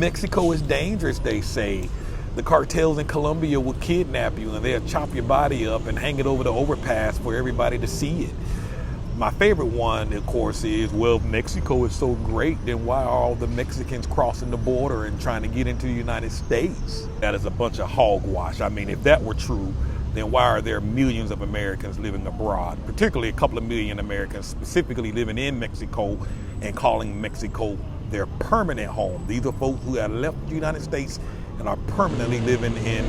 Mexico is dangerous, they say. The cartels in Colombia will kidnap you and they'll chop your body up and hang it over the overpass for everybody to see it. My favorite one, of course, is, well, if Mexico is so great, then why are all the Mexicans crossing the border and trying to get into the United States? That is a bunch of hogwash. I mean, if that were true, then why are there millions of Americans living abroad, particularly a couple of million Americans specifically living in Mexico and calling Mexico their permanent home? These are folks who have left the United States and are permanently living in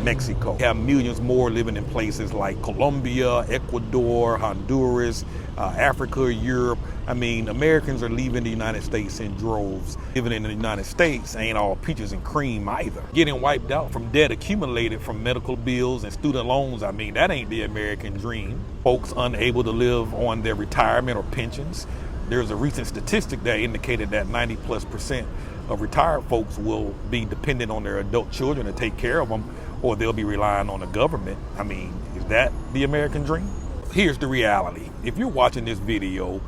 Mexico. We have millions more living in places like Colombia, Ecuador, Honduras, Africa, Europe. I mean, Americans are leaving the United States in droves. Living in the United States ain't all peaches and cream either. Getting wiped out from debt accumulated from medical bills and student loans, I mean, that ain't the American dream. Folks unable to live on their retirement or pensions. There's a recent statistic that indicated that 90+% of retired folks will be dependent on their adult children to take care of them, or they'll be relying on the government. I mean, is that the American dream? Here's the reality. If you're watching this video,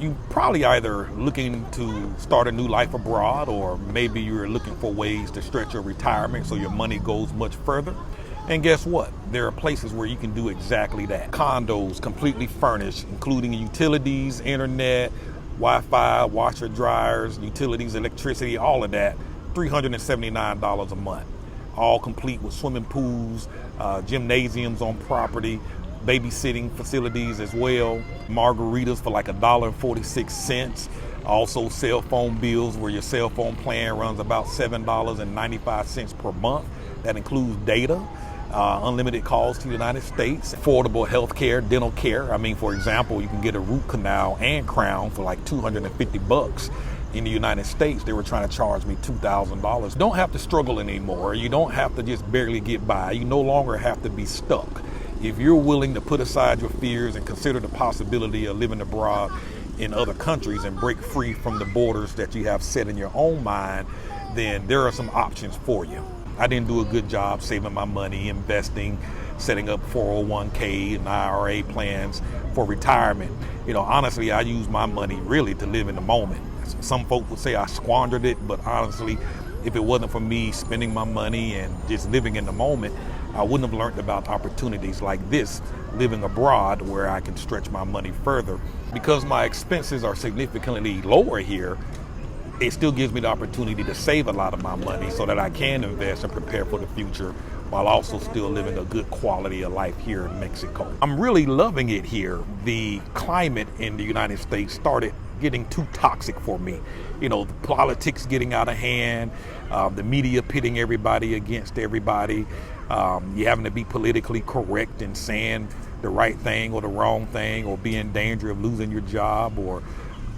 you probably either looking to start a new life abroad, or maybe you're looking for ways to stretch your retirement so your money goes much further. And guess what? There are places where you can do exactly that. Condos completely furnished, including utilities, internet, Wi-Fi, washer, dryers, utilities, electricity, all of that, $379 a month. All complete with swimming pools, gymnasiums on property, babysitting facilities as well, margaritas for like $1.46. Also cell phone bills where your cell phone plan runs about $7.95 per month. That includes data, unlimited calls to the United States, affordable health care, dental care. I mean, for example, you can get a root canal and crown for like $250. In the United States, they were trying to charge me $2,000. Don't have to struggle anymore. You don't have to just barely get by. You no longer have to be stuck. If you're willing to put aside your fears and consider the possibility of living abroad in other countries and break free from the borders that you have set in your own mind, then there are some options for you. I didn't do a good job saving my money, investing, setting up 401k and IRA plans for retirement. You know, honestly, I use my money really to live in the moment. Some folks would say I squandered it, but honestly, if it wasn't for me spending my money and just living in the moment, I wouldn't have learned about opportunities like this, living abroad, where I can stretch my money further. Because my expenses are significantly lower here, it still gives me the opportunity to save a lot of my money so that I can invest and prepare for the future while also still living a good quality of life here in Mexico. I'm really loving it here. The climate in the United States started getting too toxic for me. You know, the politics getting out of hand, the media pitting everybody against everybody, you having to be politically correct and saying the right thing or the wrong thing, or be in danger of losing your job or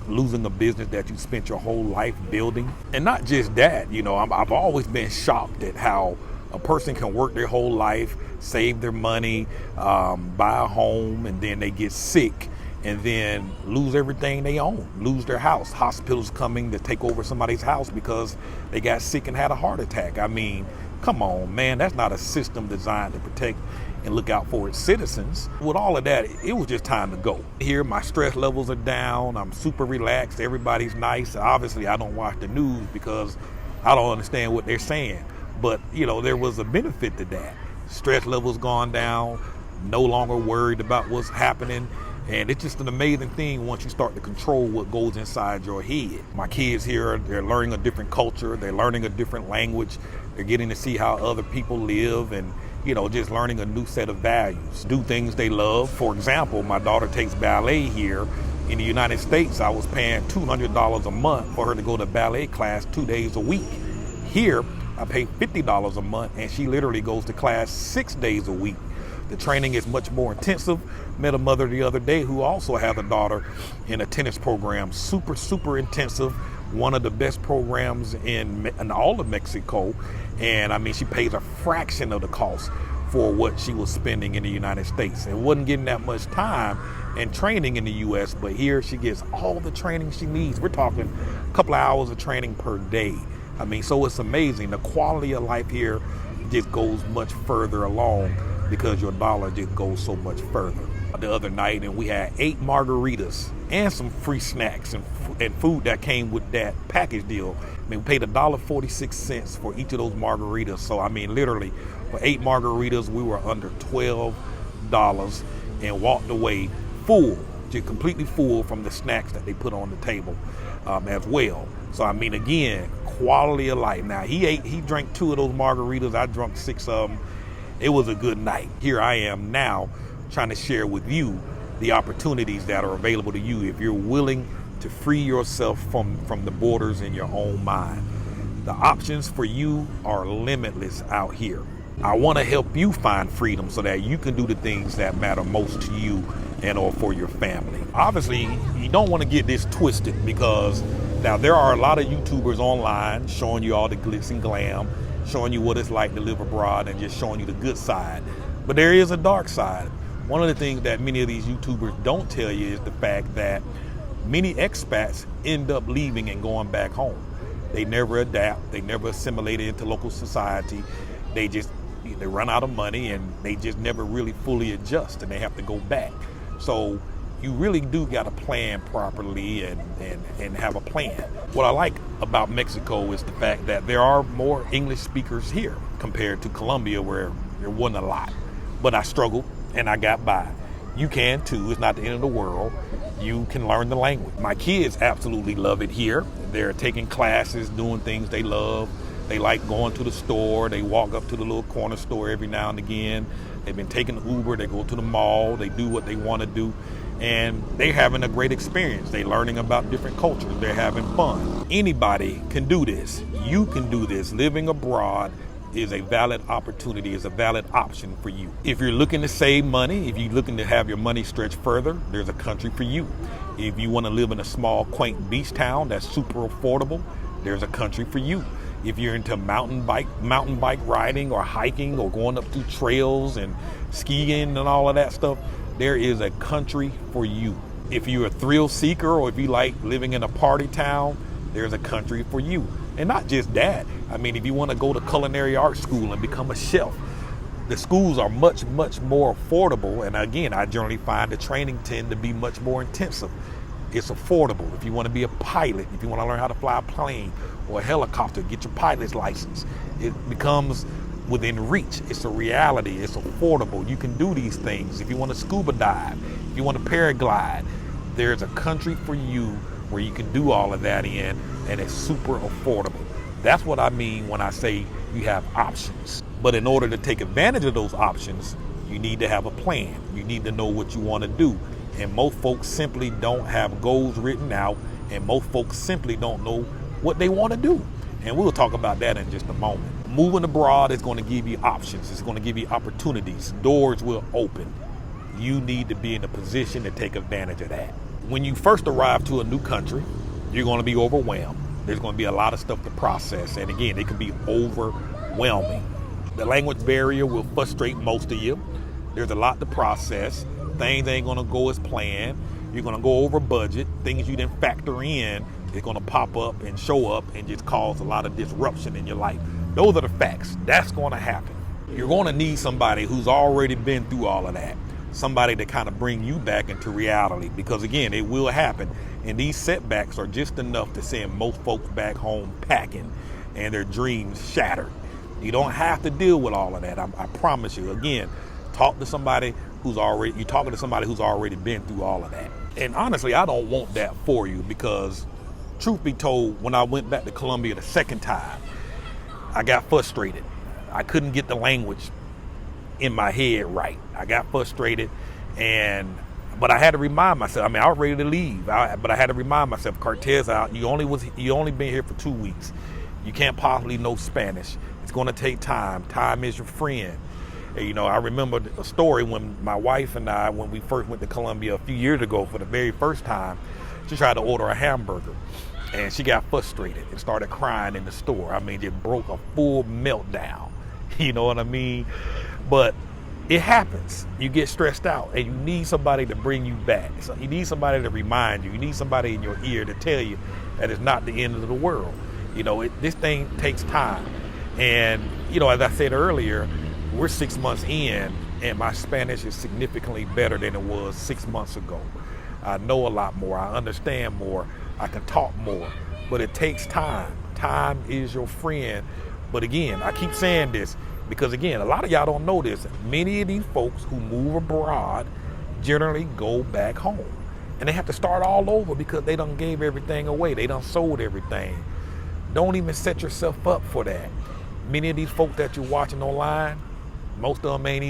losing a business that you spent your whole life building. And not just that, you know, I've always been shocked at how a person can work their whole life, save their money, buy a home, and then they get sick and then lose everything they own, lose their house. Hospitals coming to take over somebody's house because they got sick and had a heart attack. I mean, come on, man, that's not a system designed to protect and look out for its citizens. With all of that, it was just time to go. Here, my stress levels are down. I'm super relaxed. Everybody's nice. Obviously, I don't watch the news because I don't understand what they're saying. But, you know, there was a benefit to that. Stress levels gone down, no longer worried about what's happening. And it's just an amazing thing once you start to control what goes inside your head. My kids here, they're learning a different culture. They're learning a different language. They're getting to see how other people live and, you know, just learning a new set of values. Do things they love. For example, my daughter takes ballet here. In the United States, I was paying $200 a month for her to go to ballet class 2 days a week. Here, I pay $50 a month and she literally goes to class 6 days a week. The training is much more intensive. Met a mother the other day who also has a daughter in a tennis program. Super intensive. One of the best programs in all of Mexico. And I mean, she pays a fraction of the cost for what she was spending in the United States. And wasn't getting that much time and training in the US, but here she gets all the training she needs. We're talking a couple of hours of training per day. I mean, so it's amazing. The quality of life here just goes much further along because your dollar just goes so much further. the other night, and we had 8 margaritas and some free snacks and food that came with that package deal. I mean, we paid $1.46 for each of those margaritas. So, I mean, literally, for 8 margaritas, we were under $12 and walked away full, just completely full from the snacks that they put on the table as well. So, I mean, again, quality of life. Now, he drank 2 of those margaritas. I drank 6 of them. It was a good night. Here I am now trying to share with you the opportunities that are available to you if you're willing to free yourself from the borders in your own mind. The options for you are limitless out here. I want to help you find freedom so that you can do the things that matter most to you and or for your family. Obviously, you don't want to get this twisted, because now there are a lot of YouTubers online showing you all the glitz and glam, showing you what it's like to live abroad and just showing you the good side. But there is a dark side. One of the things that many of these YouTubers don't tell you is the fact that many expats end up leaving and going back home. They never adapt. They never assimilate into local society. They run out of money, and they just never really fully adjust, and they have to go back. So you really do got to plan properly and have a plan. What I like about Mexico is the fact that there are more English speakers here compared to Colombia, where there wasn't a lot. But I struggled and I got by. You can too. It's not the end of the world. You can learn the language. My kids absolutely love it here. They're taking classes, doing things they love. They like going to the store. They walk up to the little corner store every now and again. They've been taking Uber. They go to the mall. They do what they want to do. And they're having a great experience. They're learning about different cultures. They're having fun. Anybody can do this. You can do this. Living abroad is a valid opportunity, is a valid option for you. If you're looking to save money, if you're looking to have your money stretch further, there's a country for you. If you want to live in a small, quaint beach town that's super affordable, there's a country for you. If you're into mountain bike riding or hiking or going up through trails and skiing and all of that stuff, there is a country for you. If you're a thrill seeker, or if you like living in a party town, there's a country for you. And not just that. I mean, if you want to go to culinary arts school and become a chef, the schools are much, much more affordable. And again, I generally find the training tend to be much more intensive. It's affordable. If you want to be a pilot, if you want to learn how to fly a plane or a helicopter, get your pilot's license. It becomes within reach. It's a reality. It's affordable. You can do these things. If you want to scuba dive, if you want to paraglide, there's a country for you where you can do all of that in, and it's super affordable. That's what I mean when I say you have options. But in order to take advantage of those options, you need to have a plan. You need to know what you want to do. And most folks simply don't have goals written out, and most folks simply don't know what they want to do. And we'll talk about that in just a moment. Moving abroad is going to give you options. It's going to give you opportunities. Doors will open. You need to be in a position to take advantage of that. When you first arrive to a new country, you're going to be overwhelmed. There's going to be a lot of stuff to process. And again, it can be overwhelming. The language barrier will frustrate most of you. There's a lot to process. Things ain't going to go as planned. You're going to go over budget. Things you didn't factor in is going to pop up and show up and just cause a lot of disruption in your life. Those are the facts. That's going to happen. You're going to need somebody who's already been through all of that. Somebody to kind of bring you back into reality, because again, it will happen. And these setbacks are just enough to send most folks back home packing and their dreams shattered. You don't have to deal with all of that. I promise you. Again, talk to somebody you're talking to somebody who's already been through all of that. And honestly, I don't want that for you, because truth be told, when I went back to Colombia the second time, I got frustrated. I couldn't get the language in my head right. I got frustrated, but I had to remind myself. I mean, I was ready to leave, but I had to remind myself, Cartess, you only been here for 2 weeks. You can't possibly know Spanish. It's going to take time. Time is your friend. You know, I remember a story when my wife and I, when we first went to Colombia a few years ago for the very first time, she tried to order a hamburger, and she got frustrated and started crying in the store. I mean, it broke a full meltdown. You know what I mean? But it happens. You get stressed out, and you need somebody to bring you back. So you need somebody to remind you. You need somebody in your ear to tell you that it's not the end of the world. You know, this thing takes time. And, you know, as I said earlier, we're 6 months in, and my Spanish is significantly better than it was 6 months ago. I know a lot more, I understand more, I can talk more, but it takes time. Time is your friend. But again, I keep saying this because again, a lot of y'all don't know this. Many of these folks who move abroad generally go back home and they have to start all over because they done gave everything away. They done sold everything. Don't even set yourself up for that. Many of these folks that you're watching online, most of them ain't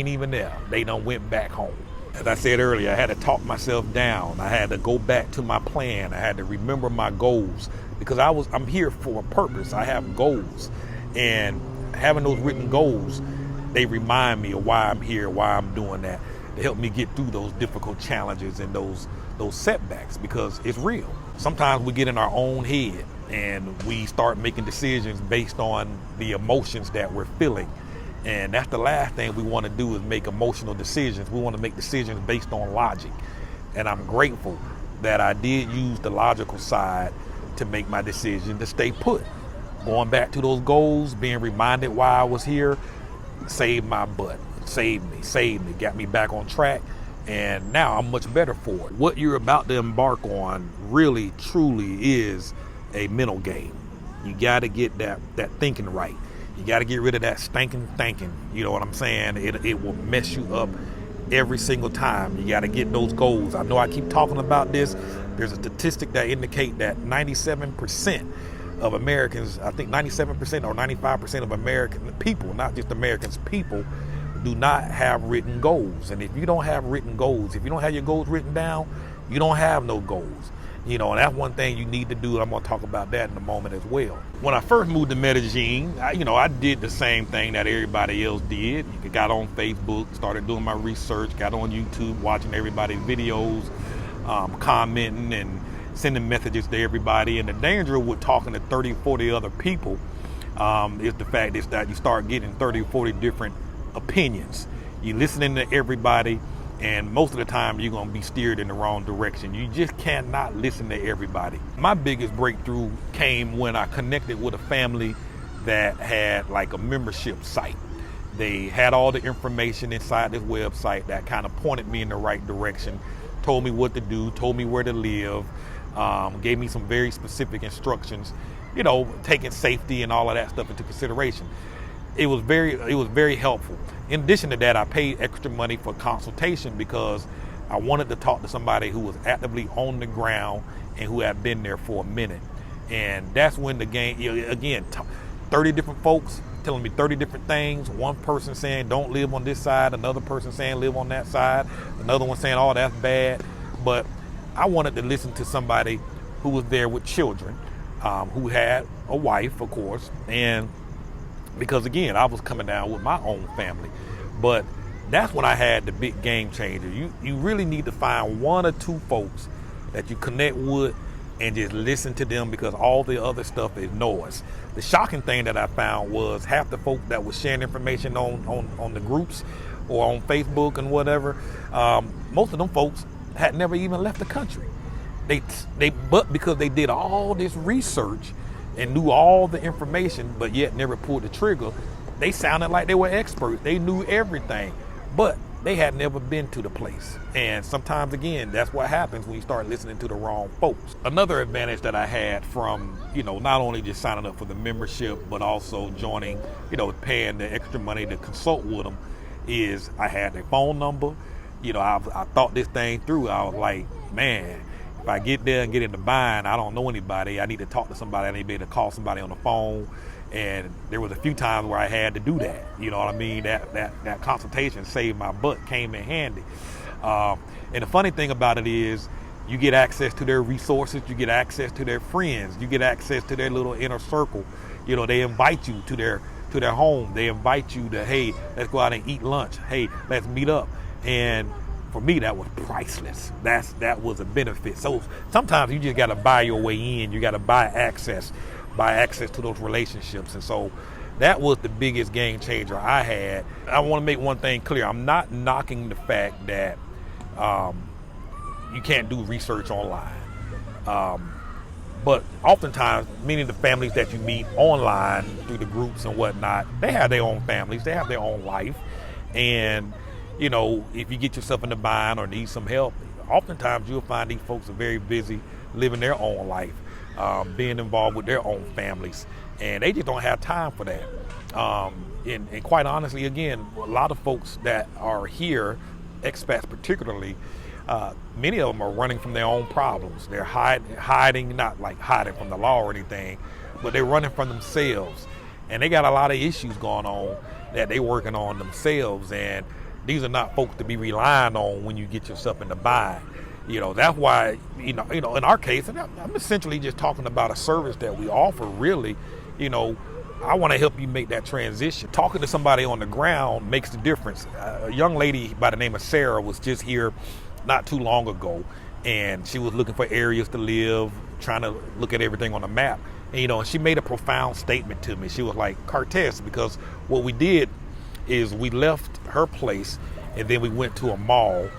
even there. They done went back home. As I said earlier, I had to talk myself down. I had to go back to my plan. I had to remember my goals because I'm here for a purpose. I have goals, and having those written goals, they remind me of why I'm here, why I'm doing that, to help me get through those difficult challenges and those setbacks, because it's real. Sometimes we get in our own head and we start making decisions based on the emotions that we're feeling. And that's the last thing we want to do, is make emotional decisions. We want to make decisions based on logic. And I'm grateful that I did use the logical side to make my decision to stay put. Going back to those goals, being reminded why I was here, saved my butt, saved me, got me back on track. And now I'm much better for it. What you're about to embark on really, truly is a mental game. You got to get that thinking right. You got to get rid of that stinking thinking. You know what I'm saying? It will mess you up every single time. You got to get those goals. I know I keep talking about this. There's a statistic that indicate that 97% of Americans, I think 97% or 95% of American people, not just Americans, people, do not have written goals. And if you don't have written goals, if you don't have your goals written down, you don't have no goals. You know, and that's one thing you need to do. I'm going to talk about that in a moment as well. When I first moved to Medellin, I did the same thing that everybody else did. You got on Facebook, started doing my research, got on YouTube, watching everybody's videos, commenting and sending messages to everybody. And the danger with talking to 30, 40 other people is the fact is that you start getting 30, 40 different opinions. You're listening to everybody, and most of the time you're going to be steered in the wrong direction. You just cannot listen to everybody. My biggest breakthrough came when I connected with a family that had like a membership site. They had all the information inside this website that kind of pointed me in the right direction, told me what to do, told me where to live, gave me some very specific instructions, taking safety and all of that stuff into consideration. It was very helpful. In addition to that, I paid extra money for consultation because I wanted to talk to somebody who was actively on the ground and who had been there for a minute. And that's when the game, again, 30 different folks telling me 30 different things. One person saying don't live on this side, another person saying live on that side, another one saying, oh, that's bad. But I wanted to listen to somebody who was there with children, who had a wife, of course, and because again, I was coming down with my own family. But that's when I had the big game changer. You really need to find one or two folks that you connect with and just listen to them, because all the other stuff is noise. The shocking thing that I found was half the folk that was sharing information on the groups or on Facebook and whatever, most of them folks had never even left the country. But because they did all this research and knew all the information, but yet never pulled the trigger, they sounded like they were experts. They knew everything, but they had never been to the place. And sometimes, again, that's what happens when you start listening to the wrong folks. Another advantage that I had from, not only just signing up for the membership, but also joining, paying the extra money to consult with them, is I had their phone number. I thought this thing through. I was like, man, if I get there and get in the bind, I don't know anybody. I need to talk to somebody. I need to be able to call somebody on the phone. And there was a few times where I had to do that. You know what I mean? That consultation saved my butt, came in handy. And the funny thing about it is you get access to their resources. You get access to their friends. You get access to their little inner circle. They invite you to their home. They invite you to, hey, let's go out and eat lunch. Hey, let's meet up. And for me, that was priceless. That was a benefit. So sometimes you just got to buy your way in. You got to buy access to those relationships. And so that was the biggest game changer I had. I want to make one thing clear. I'm not knocking the fact that you can't do research online. But oftentimes, many of the families that you meet online through the groups and whatnot, they have their own families. They have their own life. And, you know, if you get yourself in a bind or need some help, oftentimes you'll find these folks are very busy living their own life, being involved with their own families, and they just don't have time for that. And quite honestly, again, a lot of folks that are here, expats particularly, many of them are running from their own problems. They're hiding, not like hiding from the law or anything, but they're running from themselves. And they got a lot of issues going on that they're working on themselves. And these are not folks to be relying on when you get yourself in the bind. You know, that's why, you know, in our case, and I'm essentially just talking about a service that we offer, really. You know, I want to help you make that transition. Talking to somebody on the ground makes the difference. A young lady by the name of Sarah was just here not too long ago, and she was looking for areas to live, trying to look at everything on the map. And, you know, she made a profound statement to me. She was like, Cartess, because what we did is we left her place and then we went to a mall,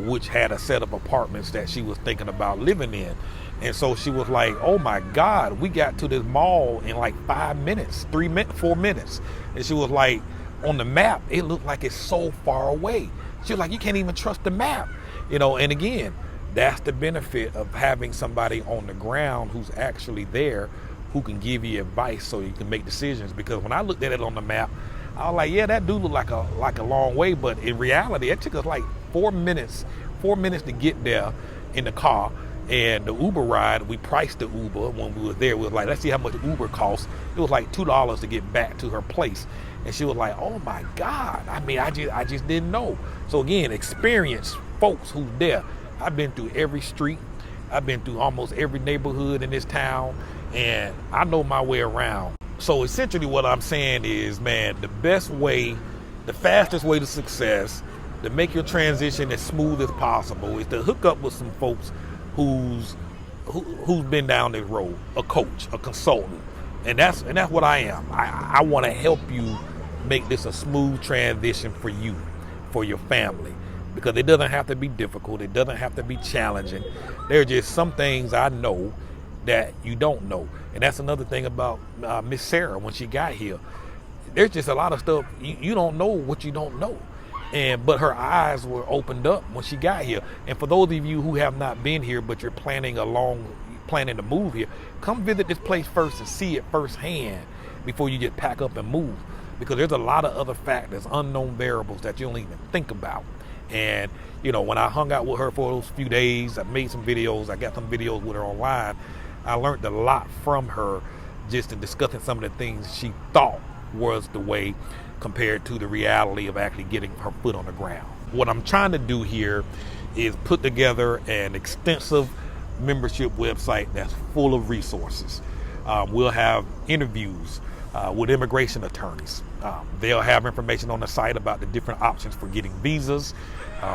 which had a set of apartments that she was thinking about living in. And so she was like, oh my God, we got to this mall in like 5 minutes, 4 minutes. And she was like, on the map, it looked like it's so far away. She was like, you can't even trust the map. You know, and again, that's the benefit of having somebody on the ground who's actually there, who can give you advice so you can make decisions. Because when I looked at it on the map, I was like, yeah, that do look like a long way. But in reality, it took us like 4 minutes to get there in the car. And the Uber ride, we priced the Uber when we were there. We was like, let's see how much Uber costs. It was like $2 to get back to her place. And she was like, oh my God. I mean, I just didn't know. So again, experienced folks who's there. I've been through every street. I've been through almost every neighborhood in this town, and I know my way around. So essentially what I'm saying is, man, the fastest way to success, to make your transition as smooth as possible, is to hook up with some folks who's been down this road, a coach, a consultant. And that's what I am. I want to help you make this a smooth transition for you, for your family, because it doesn't have to be difficult. It doesn't have to be challenging. There are just some things I know that you don't know. And that's another thing about Miss Sarah when she got here. There's just a lot of stuff you don't know what you don't know. But her eyes were opened up when she got here. And for those of you who have not been here, but you're planning to move here, come visit this place first and see it firsthand before you just pack up and move. Because there's a lot of other factors, unknown variables that you don't even think about. And, you know, when I hung out with her for those few days, I made some videos. I got some videos with her online. I learned a lot from her just in discussing some of the things she thought was the way compared to the reality of actually getting her foot on the ground. What I'm trying to do here is put together an extensive membership website that's full of resources. We'll have interviews with immigration attorneys. They'll have information on the site about the different options for getting visas,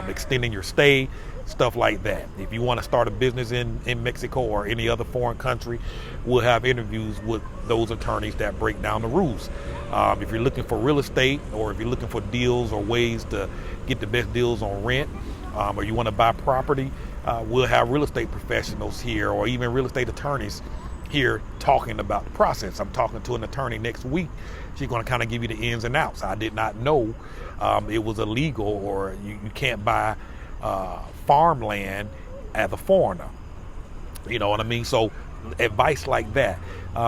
extending your stay, stuff like that. If you want to start a business in Mexico or any other foreign country, we'll have interviews with those attorneys that break down the rules. If you're looking for real estate, or if you're looking for deals or ways to get the best deals on rent, or you want to buy property, we'll have real estate professionals here, or even real estate attorneys here talking about the process. I'm talking to an attorney next week. She's going to kind of give you the ins and outs. I did not know it was illegal, or you can't buy farmland as a foreigner. You know what I mean? So advice like that.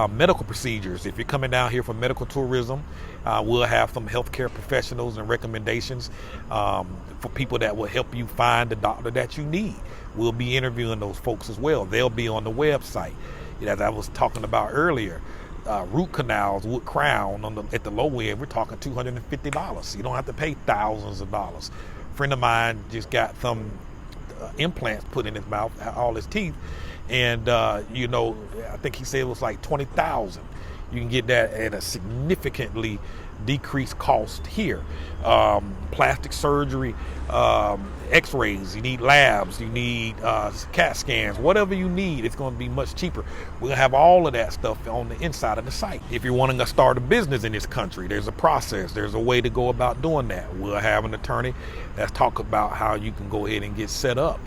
Medical procedures. If you're coming down here for medical tourism, we'll have some healthcare professionals and recommendations for people that will help you find the doctor that you need. We'll be interviewing those folks as well. They'll be on the website. As I was talking about earlier, root canals with crown at the low end, we're talking $250. You don't have to pay thousands of dollars. A friend of mine just got some implants put in his mouth, all his teeth, and I think he said it was like $20,000. You can get that at a significantly decreased cost here. Plastic surgery, x-rays, you need labs, you need CAT scans, whatever you need, it's going to be much cheaper. We're going to have all of that stuff on the inside of the site. If you're wanting to start a business in this country, there's a process, there's a way to go about doing that. We'll have an attorney that's talk about how you can go ahead and get set up.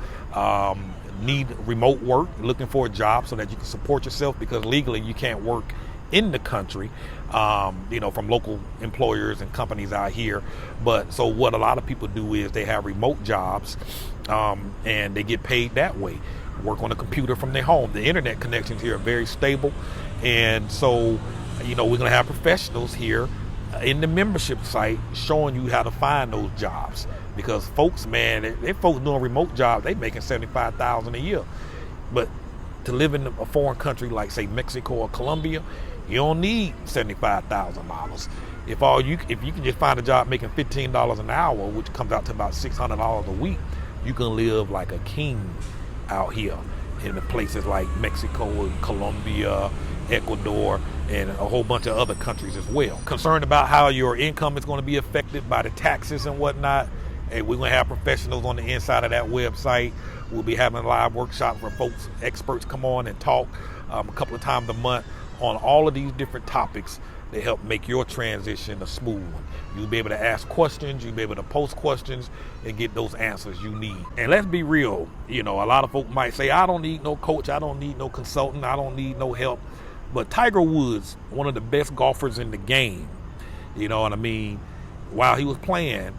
Need remote work, looking for a job so that you can support yourself, because legally you can't work in the country, from local employers and companies out here. But so what a lot of people do is they have remote jobs, and they get paid that way. Work on a computer from their home. The internet connections here are very stable, and so we're going to have professionals here in the membership site showing you how to find those jobs. Because folks, man, they folks doing remote jobs, they making $75,000 a year. But to live in a foreign country like, say, Mexico or Colombia, you don't need $75,000. If you can just find a job making $15 an hour, which comes out to about $600 a week, you can live like a king out here in the places like Mexico and Colombia, Ecuador, and a whole bunch of other countries as well. Concerned about how your income is going to be affected by the taxes and whatnot, and we're going to have professionals on the inside of that website. We'll be having a live workshop where experts come on and talk a couple of times a month on all of these different topics that help make your transition a smooth one. You'll be able to ask questions, you'll be able to post questions and get those answers you need. And let's be real, a lot of folks might say, I don't need no coach, I don't need no consultant, I don't need no help. But Tiger Woods, one of the best golfers in the game, while he was playing,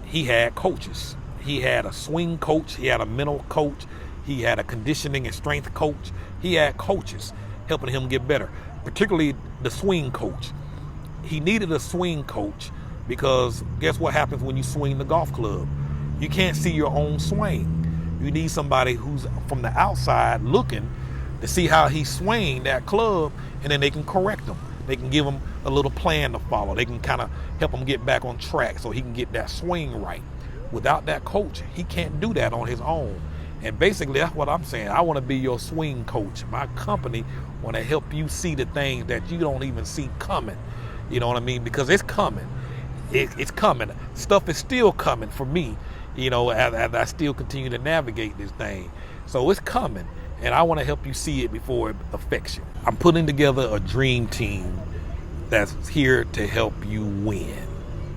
he had coaches. He had a swing coach, he had a mental coach, he had a conditioning and strength coach. He had coaches helping him get better, particularly the swing coach. He needed a swing coach because guess what happens when you swing the golf club? You can't see your own swing. You need somebody who's from the outside looking to see how he's swinging that club, and then they can correct him. They can give him a little plan to follow. They can kind of help him get back on track so he can get that swing right. Without that coach, he can't do that on his own. And basically, that's what I'm saying. I want to be your swing coach. My company want to help you see the things that you don't even see coming. You know what I mean? Because it's coming. It's coming. Stuff is still coming for me, as I still continue to navigate this thing. So it's coming. And I want to help you see it before it affects you. I'm putting together a dream team that's here to help you win.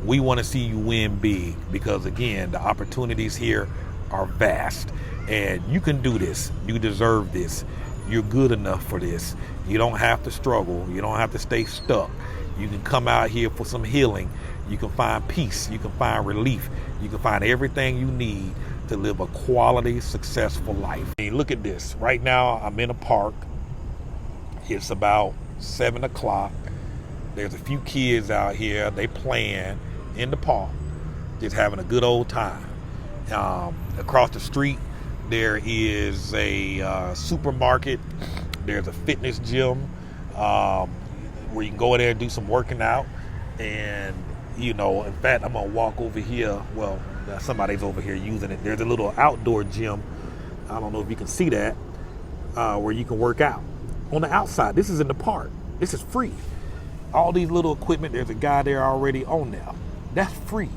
We want to see you win big because, again, the opportunities here are vast. And you can do this. You deserve this. You're good enough for this. You don't have to struggle. You don't have to stay stuck. You can come out here for some healing. You can find peace. You can find relief. You can find everything you need to live a quality, successful life. I mean, look at this. Right now, I'm in a park. It's about 7 o'clock. There's a few kids out here. They playing in the park, just having a good old time. Across the street, there is a supermarket. There's a fitness gym where you can go in there and do some working out. And, in fact, I'm going to walk over here. Well, somebody's over here using it. There's a little outdoor gym. I don't know if you can see that, where you can work out. On the outside, this is in the park. This is free. All these little equipment, there's a guy there already on there. That's free.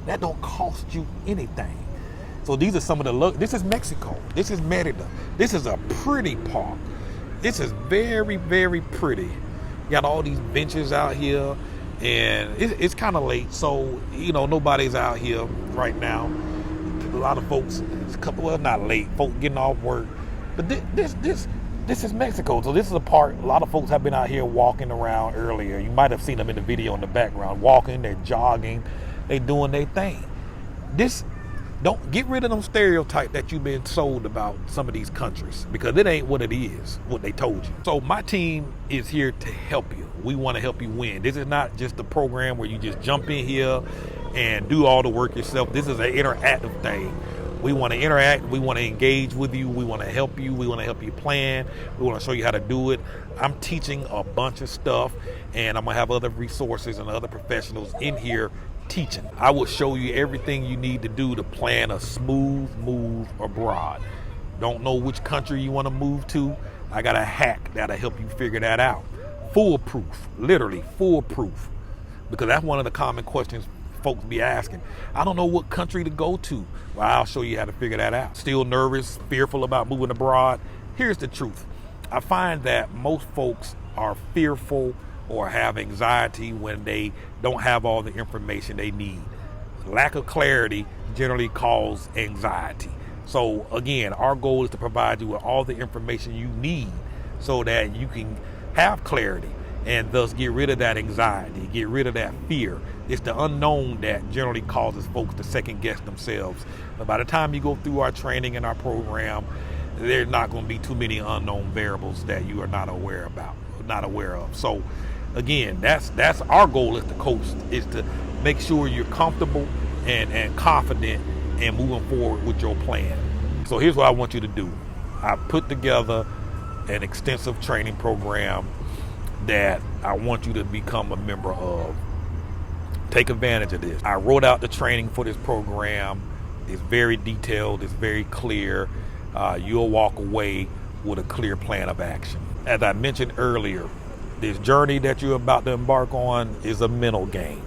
That don't cost you anything. So these are some of the this is Mexico. This is Merida. This is a pretty park. This is very, very pretty. You got all these benches out here, and it's kind of late, so nobody's out here right now. A lot of folks, not late, folks getting off work. But this is Mexico, so this is a park. A lot of folks have been out here walking around earlier. You might have seen them in the video in the background, walking, they're jogging, they doing their thing. Don't get rid of them stereotypes that you've been sold about some of these countries, because it ain't what it is, what they told you. So my team is here to help you. We want to help you win. This is not just a program where you just jump in here and do all the work yourself. This is an interactive thing. We want to interact. We want to engage with you. We want to help you. We want to help you plan. We want to show you how to do it. I'm teaching a bunch of stuff, and I'm going to have other resources and other professionals in here teaching. I will show you everything you need to do to plan a smooth move abroad. Don't know which country you want to move to? I got a hack that'll help you figure that out. Foolproof, literally foolproof. Because that's one of the common questions folks be asking. I don't know what country to go to. Well, I'll show you how to figure that out. Still nervous, fearful about moving abroad? Here's the truth. I find that most folks are fearful or have anxiety when they don't have all the information they need. Lack of clarity generally causes anxiety. So again, our goal is to provide you with all the information you need so that you can have clarity and thus get rid of that anxiety, get rid of that fear. It's the unknown that generally causes folks to second guess themselves. But by the time you go through our training and our program, there's not going to be too many unknown variables that you are not aware of. So again, that's our goal as the coach, is to make sure you're comfortable and confident and moving forward with your plan. So here's what I want you to do. I put together an extensive training program that I want you to become a member of. Take advantage of this. I wrote out the training for this program. It's very detailed, it's very clear. You'll walk away with a clear plan of action. As I mentioned earlier, this journey that you're about to embark on is a mental game.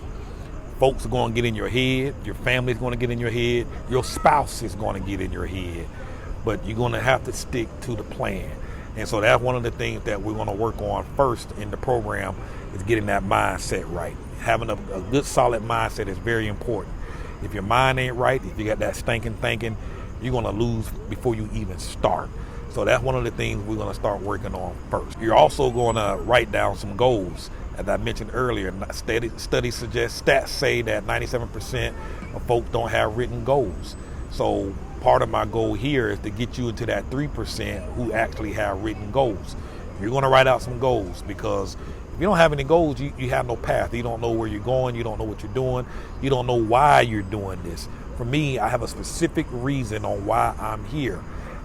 Folks are going to get in your head, your family's going to get in your head, your spouse is going to get in your head, but you're going to have to stick to the plan. And so that's one of the things that we're going to work on first in the program, is getting that mindset right. Having a good solid mindset is very important. If your mind ain't right, if you got that stinking thinking, you're going to lose before you even start. So that's one of the things we're going to start working on first. You're also going to write down some goals. As I mentioned earlier, studies suggest, stats say that 97% of folks don't have written goals. So part of my goal here is to get you into that 3% who actually have written goals. You're going to write out some goals, because if you don't have any goals, you have no path. You don't know where you're going. You don't know what you're doing. You don't know why you're doing this. For me, I have a specific reason on why I'm here.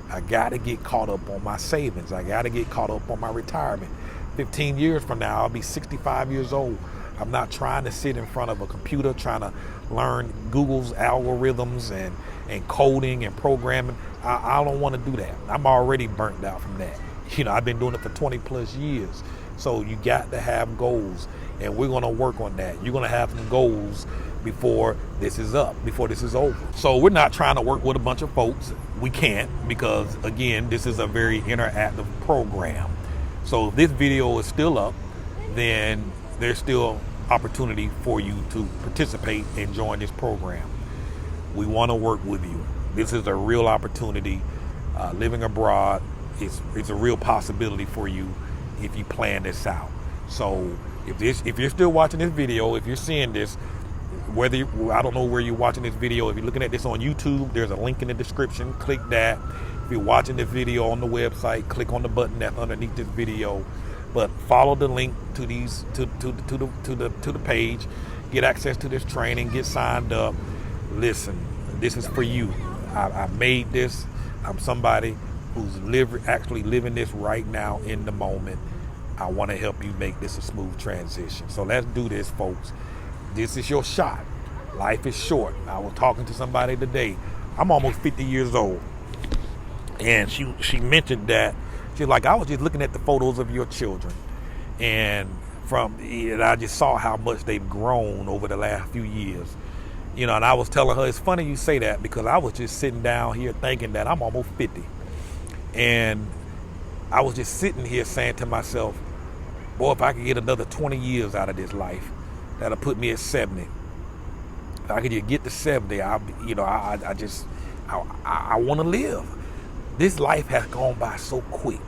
I got to get caught up on my savings. I got to get caught up on my retirement. 15 years from now, I'll be 65 years old. I'm not trying to sit in front of a computer trying to learn Google's algorithms and coding and programming. I don't want to do that. I'm already burnt out from that. I've been doing it for 20 plus years. So you got to have goals, and we're going to work on that. You're going to have some goals before this is up, before this is over. So we're not trying to work with a bunch of folks. We can't, because again, this is a very interactive program. So if this video is still up, then there's still opportunity for you to participate and join this program. We want to work with you. This is a real opportunity. Living abroad is a real possibility for you if you plan this out. So if you're still watching this video, if you're seeing this, I don't know where you're watching this video. If you're looking at this on YouTube, there's a link in the description. Click that. If you're watching this video on the website, click on the button that's underneath this video. But follow the link to the page. Get access to this training. Get signed up. Listen, this is for you. I made this. I'm somebody who's actually living this right now in the moment. I want to help you make this a smooth transition. So let's do this, folks. This is your shot. Life is short. I was talking to somebody today. I'm almost 50 years old. And she mentioned that, she's like, I was just looking at the photos of your children. And I just saw how much they've grown over the last few years. And I was telling her, it's funny you say that, because I was just sitting down here thinking that I'm almost 50. And I was just sitting here saying to myself, boy, if I could get another 20 years out of this life, that'll put me at 70. If I could just get to 70, I want to live. This life has gone by so quick.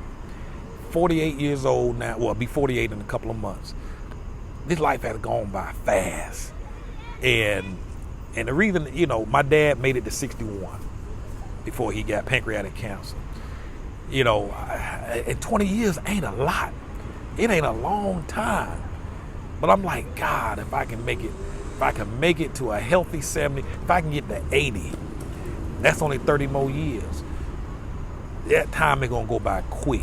48 years old now, well, I'll be 48 in a couple of months. This life has gone by fast. And the reason, my dad made it to 61 before he got pancreatic cancer. And 20 years ain't a lot. It ain't a long time. But I'm like, God, if I can make it to a healthy 70, if I can get to 80, that's only 30 more years. That time is going to go by quick.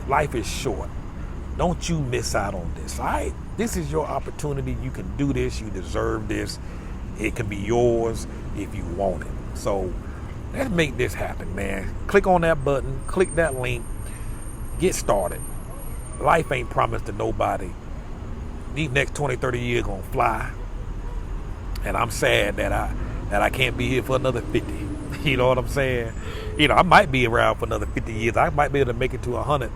Life is short. Don't you miss out on this, all right? This is your opportunity. You can do this. You deserve this. It can be yours if you want it. So let's make this happen, man. Click on that button. Click that link. Get started. Life ain't promised to nobody. These next 20, 30 years going to fly. And I'm sad that I can't be here for another 50. You know what I'm saying? I might be around for another 50 years. I might be able to make it to 100.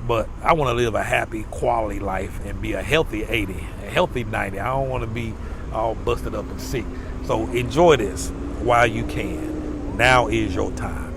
But I want to live a happy, quality life and be a healthy 80, a healthy 90. I don't want to be all busted up and sick. So enjoy this while you can. Now is your time.